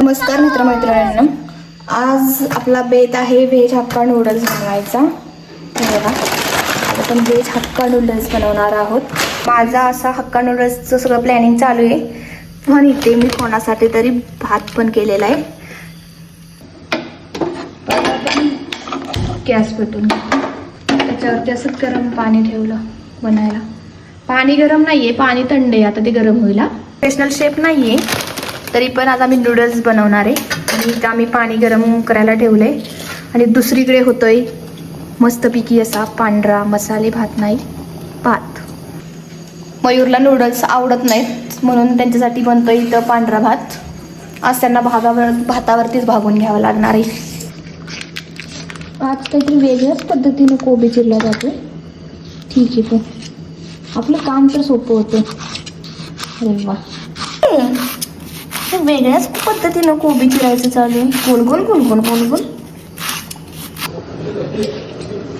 नमस्कार मित्रमैत्रिणींनो, आज आपला बेत आहे व्हेज हक्का नूडल्स बनवायचा. बघा, आपण व्हेज हक्का नूडल्स बनवणार आहोत. माझा असा हक्का नूडल्सचं सगळं प्लॅनिंग चालू आहे. पण इथे मी कोणासाठी तरी भात पण केलेला आहे. गॅस पेटून त्याच्यावरती असं गरम पाणी ठेवलं बनायला. पाणी गरम नाहीये, पाणी थंड आहे. आता ते गरम होईल. प्रोफेशनल शेफ नाहीये, तरी पण आता मी नूडल्स बनवणार आहे. आणि इथं आम्ही पाणी गरम करायला ठेवलंय. आणि दुसरीकडे होतोय मस्तपैकी असा पांढरा मसाले भात, नाही भात. मयूरला नूडल्स आवडत नाहीत म्हणून त्यांच्यासाठी बनतोय इथं पांढरा भात. आज त्यांना भातावरतीच भागून घ्यावं लागणार आहे. आज काहीतरी वेगळ्याच पद्धतीने कोबी चिरला जातो. ठीक आहे, पण आपलं काम तर सोपं होतं. अरे वा, वेगळ्याच पद्धतीनं कोबी चिरायचं चालू आहे. गोल गोल गोल गोल गोल गोल.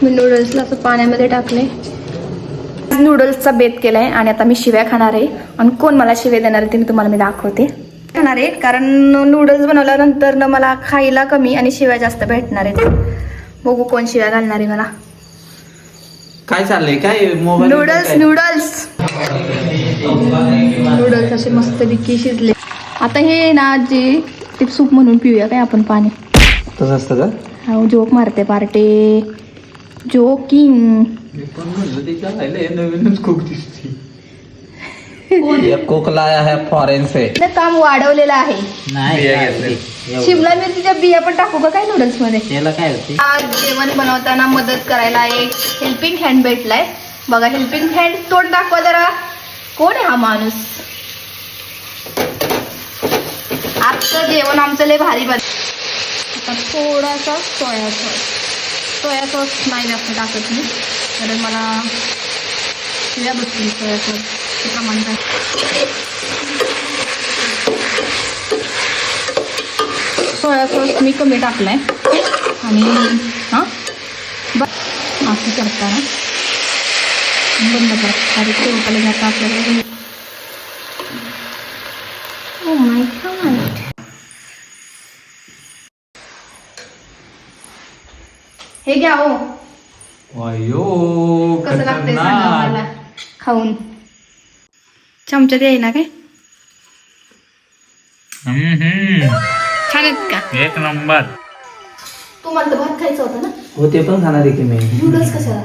मी नूडल्सला असं पाण्यामध्ये टाकले. नूडल्सचा बेत केलाय आणि आता मी शिव्या खाणार आहे. आणि कोण मला शिव्या देणार आहे ते मी तुम्हाला दाखवते. खाणार आहे कारण नूडल्स बनवल्यानंतर ना मला खायला कमी आणि शिव्या जास्त भेटणार आहेत. बघू कोण शिव्या घालणार आहे मला. काय चाललंय? काय मोबाईल? नूडल्स नूडल्स नूडल्स असे मस्तपैकी शिजले. आता हे ना जे ते सूप म्हणून पिऊया काय आपण पाणी. तसं असतं का? हा, जोक मारते पार्टे. जोकिंग. मी पण म्हणलं ते काय नवीनच कुक दिसते. कुक लाया है फॉरेन से. काम वाढवलेलं आहे. नाही शिमला मिरचीच्या बिया पण टाकू का काय नूडल्स मध्ये? त्याला काय होते? आज जेवण बनवताना मदत करायला एक हेल्पिंग हँड भेटलाय. बघा, हेल्पिंग हँड तोंड दाखवा जरा. कोण आहे हा माणूस? आजचं जेवण आमचं लय भारी बन. आता थोडासा सोया सॉस नाही जास्त टाकत मी, कारण मला शिव्या बसतील सोया सॉस प्रमाण. सोया सॉस मी कमी टाकलाय. आणि हां असं करताना बंद करा. अरे तेवढ्याला जाता आपल्याला. ओ माय गॉड, हे घ्या हो. वायो, कसं लागतंय सांगा मला खाऊन. चमच्यात आहे ना काय? छान आहेत का? एक नंबर. तुम्हाला तर भात खायचा होता ना? हो, ते पण खाणार आहे की मी. नूडल्स कशाला?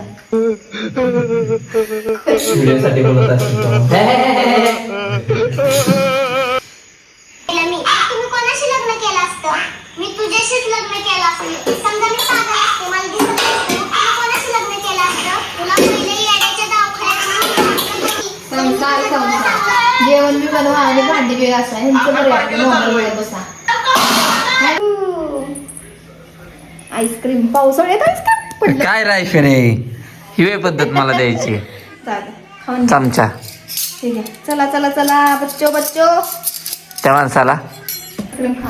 व्हिडिओसाठी बोलत असतो. तुम्ही कोणाशी लग्न केलं असतं? मी तुझ्याशीच लग्न केलं असतं. समजा मी पागल असते, मला दिसत नसतं. तुम्ही कोणाशी लग्न केलं असतं? तुला पहिले येण्याच्या दवाखान्यात जेवण बी बनवा आणि भांडी बी घासा. ह्यांचं बरं वाटतं मोबाईल बघत बसा. आईस्क्रीम पावसाळ्यात आईस्क्रीम पडलं. काय राहायचं रे, ही पद्धत मला द्यायची. चालेल, खाऊन चमचा. ठीक आहे. चला चला चला बच्चो बच्चो, त्या माणसाला आईस्क्रीम खा.